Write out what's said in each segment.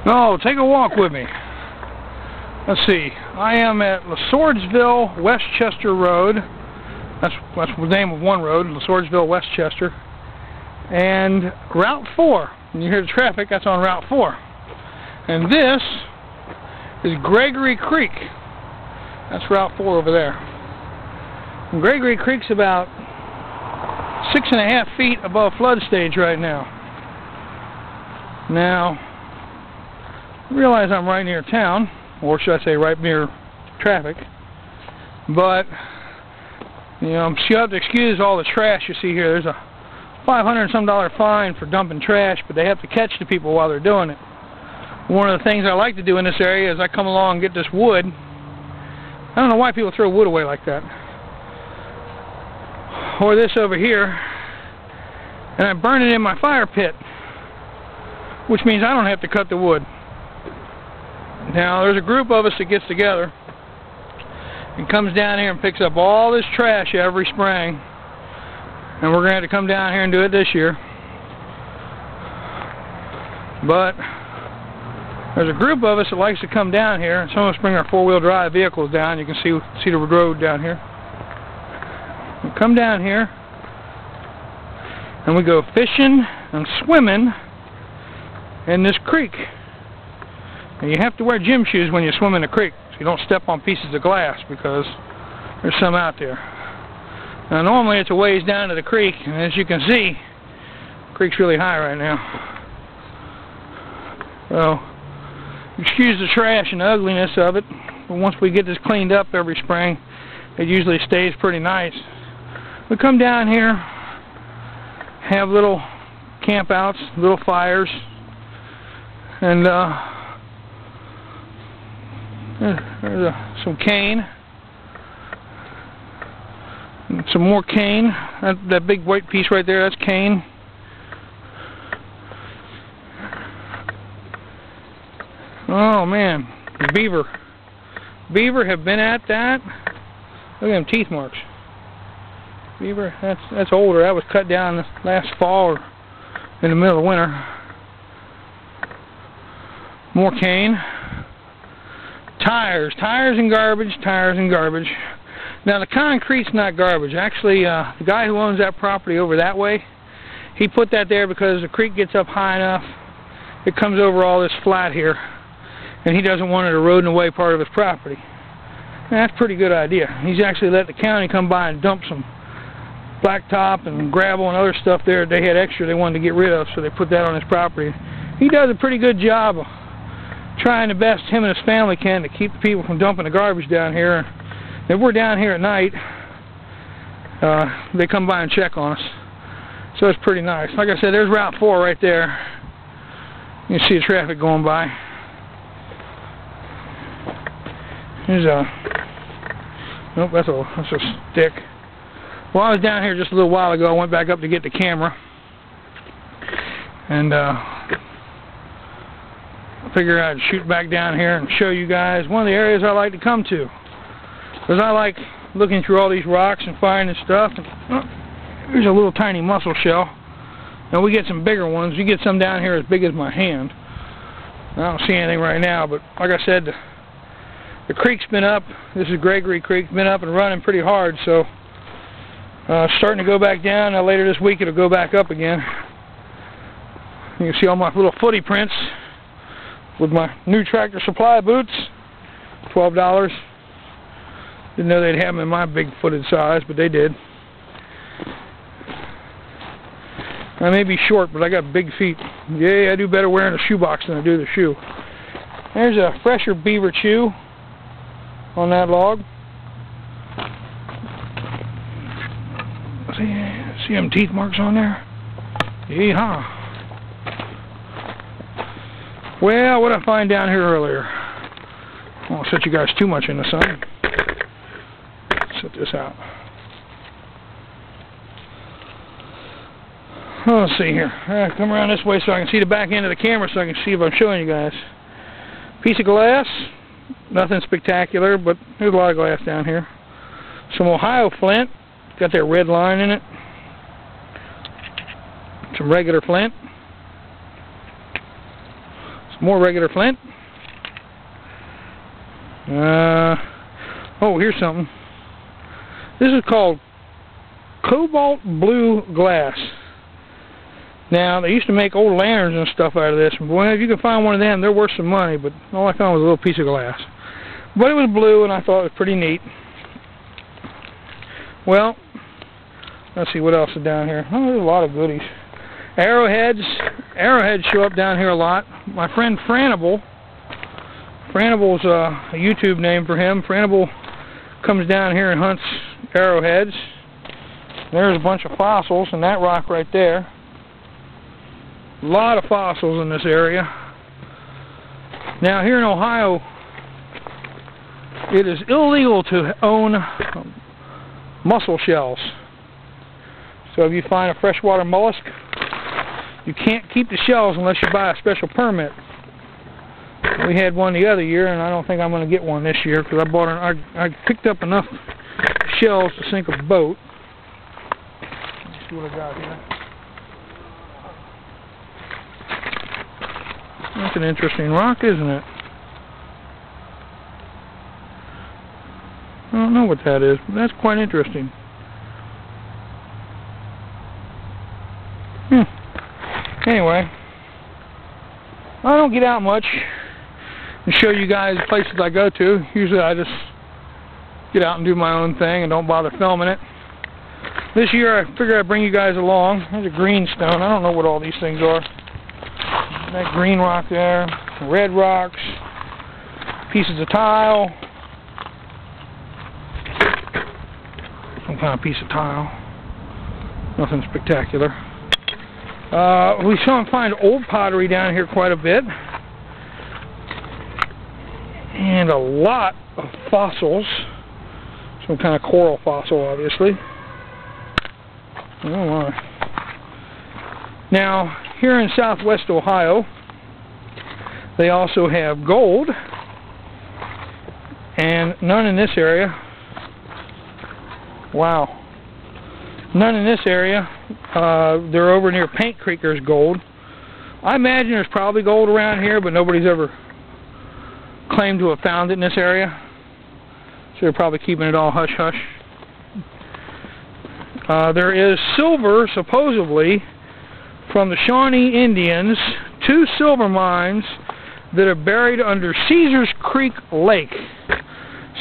No, take a walk with me. Let's see. I am at Swordsville, Westchester Road. That's the name of one road, Swordsville, Westchester. And Route 4. When you hear the traffic, that's on Route 4. And this is Gregory Creek. That's Route 4 over there. And Gregory Creek's about 6.5 feet above flood stage right now. Now, I realize I'm right near town, or should I say right near traffic, but you know, you have to excuse all the trash you see here. There's a $500 and some fine for dumping trash, but they have to catch the people while they're doing it. One of the things I like to do in this area is I come along and get this wood. I don't know why people throw wood away like that. Or this over here, and I burn it in my fire pit, which means I don't have to cut the wood. Now, there's a group of us that gets together and comes down here and picks up all this trash every spring. And we're going to have to come down here and do it this year. But there's a group of us that likes to come down here. Some of us bring our four-wheel drive vehicles down. You can see the road down here. We come down here and we go fishing and swimming in this creek. And you have to wear gym shoes when you swim in the creek, so you don't step on pieces of glass, because there's some out there. Now normally it's a ways down to the creek, and as you can see, the creek's really high right now. So, excuse the trash and the ugliness of it, but once we get this cleaned up every spring, it usually stays pretty nice. We come down here, have little campouts, little fires, and there's some cane, and some more cane. That big white piece right there, that's cane. Oh man, beaver. Beaver have been at that. Look at them teeth marks. Beaver, that's older. That was cut down last fall or in the middle of winter. More cane. Tires and garbage, tires and garbage. Now the concrete's not garbage. Actually, the guy who owns that property over that way, he put that there because the creek gets up high enough, it comes over all this flat here, and he doesn't want it eroding away part of his property. And that's a pretty good idea. He's actually let the county come by and dump some blacktop and gravel and other stuff there they had extra they wanted to get rid of, so they put that on his property. He does a pretty good job of trying the best him and his family can to keep the people from dumping the garbage down here. If we're down here at night, they come by and check on us. So it's pretty nice. Like I said, there's Route 4 right there. You can see the traffic going by. Here's nope, that's a stick. Well, I was down here just a little while ago. I went back up to get the camera. And figure I'd shoot back down here and show you guys one of the areas I like to come to, because I like looking through all these rocks and finding stuff. And, here's a little tiny mussel shell. Now we get some bigger ones. You get some down here as big as my hand. I don't see anything right now, but like I said, the creek's been up. This is Gregory Creek, been up and running pretty hard, so starting to go back down. Now later this week it'll go back up again. You can see all my little footy prints with my new Tractor Supply boots, $12. Didn't know they'd have them in my big-footed size, but they did. I may be short, but I got big feet. Yay, I do better wearing a shoebox than I do the shoe. There's a fresher beaver chew on that log. See them teeth marks on there? Yeehaw. Well, what did I find down here earlier? I won't set you guys too much in the sun. Set this out. Oh, let's see here. Come around this way so I can see the back end of the camera so I can see if I'm showing you guys. Piece of glass. Nothing spectacular, but there's a lot of glass down here. Some Ohio flint. Got that red line in it. Some regular flint. More regular flint. Oh, here's something. This is called cobalt blue glass. Now, they used to make old lanterns and stuff out of this. Boy, if you can find one of them, they're worth some money, but all I found was a little piece of glass. But it was blue, and I thought it was pretty neat. Well, let's see what else is down here. Oh, there's a lot of goodies. Arrowheads. Arrowheads show up down here a lot. My friend Franable. Franable's a YouTube name for him. Franable comes down here and hunts arrowheads. There's a bunch of fossils in that rock right there. A lot of fossils in this area. Now here in Ohio, it is illegal to own mussel shells. So if you find a freshwater mollusk, you can't keep the shells unless you buy a special permit. We had one the other year, and I don't think I'm going to get one this year because I picked up enough shells to sink a boat. Let's see what I got here. That's an interesting rock, isn't it? I don't know what that is, but that's quite interesting. Anyway, I don't get out much and show you guys places I go to. Usually I just get out and do my own thing and don't bother filming it. This year I figured I'd bring you guys along. There's a green stone. I don't know what all these things are. That green rock there, red rocks, pieces of tile, some kind of piece of tile. Nothing spectacular. We find old pottery down here quite a bit. And a lot of fossils. Some kind of coral fossil, obviously. Oh my. Now, here in southwest Ohio, they also have gold. And none in this area. Wow. None in this area. They're over near Paint Creek, there's gold. I imagine there's probably gold around here, but nobody's ever claimed to have found it in this area. So they're probably keeping it all hush-hush. There is silver, supposedly, from the Shawnee Indians, 2 silver mines that are buried under Caesars Creek Lake.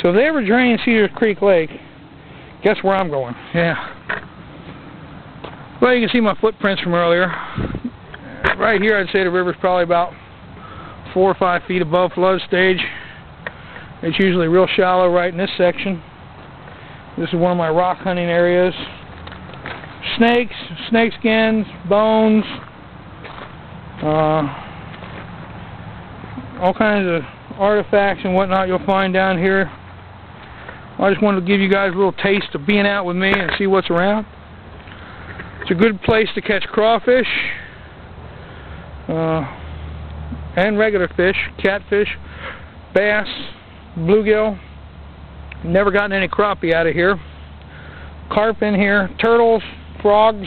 So if they ever drain Caesars Creek Lake, guess where I'm going? Yeah. Well, you can see my footprints from earlier. Right here, I'd say the river's probably about 4 or 5 feet above flood stage. It's usually real shallow right in this section. This is one of my rock hunting areas. Snakes, snake skins, bones, all kinds of artifacts and whatnot you'll find down here. I just wanted to give you guys a little taste of being out with me and see what's around. It's a good place to catch crawfish and regular fish, catfish, bass, bluegill. Never gotten any crappie out of here. Carp in here, turtles, frogs.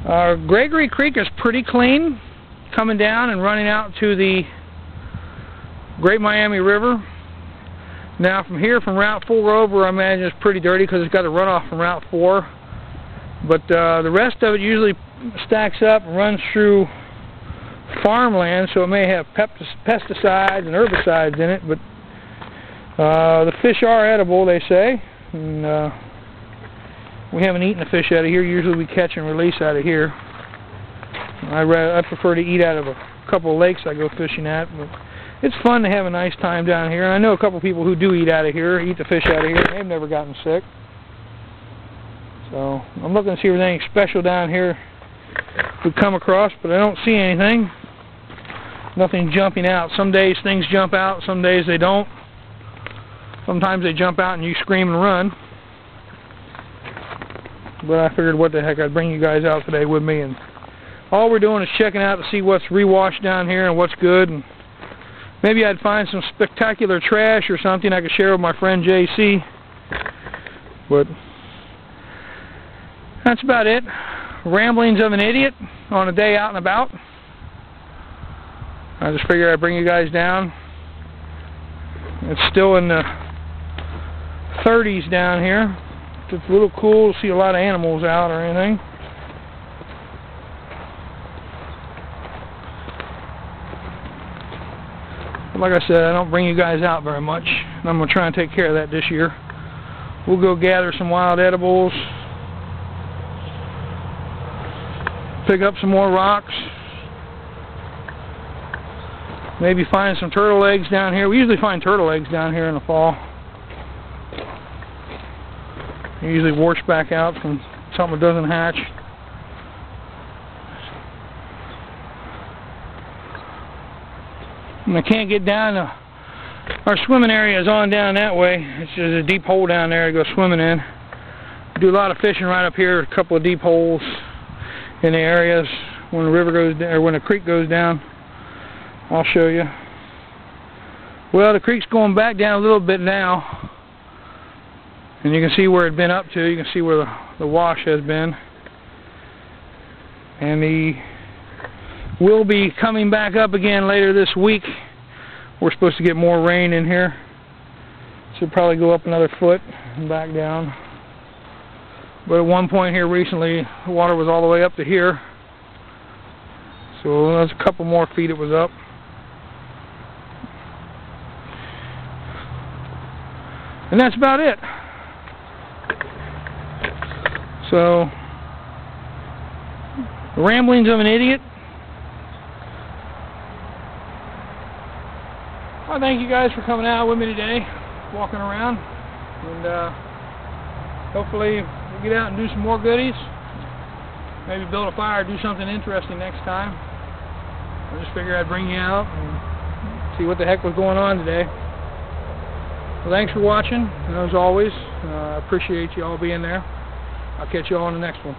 Gregory Creek is pretty clean, coming down and running out to the Great Miami River. Now from here, from Route 4 over, I imagine it's pretty dirty because it's got a runoff from Route 4. But the rest of it usually stacks up and runs through farmland, so it may have pesticides and herbicides in it, but the fish are edible, they say. And we haven't eaten the fish out of here. Usually we catch and release out of here. I prefer to eat out of a couple of lakes I go fishing at, but it's fun to have a nice time down here. And I know a couple of people who do eat out of here, eat the fish out of here. They've never gotten sick. So I'm looking to see if there's anything special down here we come across, but I don't see anything. Nothing jumping out. Some days things jump out, some days they don't. Sometimes they jump out and you scream and run. But I figured what the heck, I'd bring you guys out today with me, and all we're doing is checking out to see what's rewashed down here and what's good, and maybe I'd find some spectacular trash or something I could share with my friend JC. But that's about it. Ramblings of an idiot on a day out and about. I just figured I'd bring you guys down. It's still in the 30s down here. It's a little cool to see a lot of animals out or anything. But like I said, I don't bring you guys out very much, and I'm going to try and take care of that this year. We'll go gather some wild edibles, pick up some more rocks, maybe find some turtle eggs down here. We usually find turtle eggs down here in the fall. They usually wash back out from something that doesn't hatch. And I can't get down to our swimming area is on down that way. It's just a deep hole down there to go swimming in. We do a lot of fishing right up here, a couple of deep holes in the areas when the river goes down, or when the creek goes down. I'll show you. Well, the creek's going back down a little bit now, and you can see where it's been up to. You can see where the wash has been, and will be coming back up again later this week. We're supposed to get more rain in here, so it'll probably go up another foot and back down. But at one point here recently, the water was all the way up to here, so there's a couple more feet it was up. And that's about it. So, the ramblings of an idiot. I thank you guys for coming out with me today, walking around, and hopefully we'll get out and do some more goodies. Maybe build a fire, do something interesting next time. I just figured I'd bring you out and see what the heck was going on today. Well, thanks for watching, and as always, I appreciate you all being there. I'll catch you all on the next one.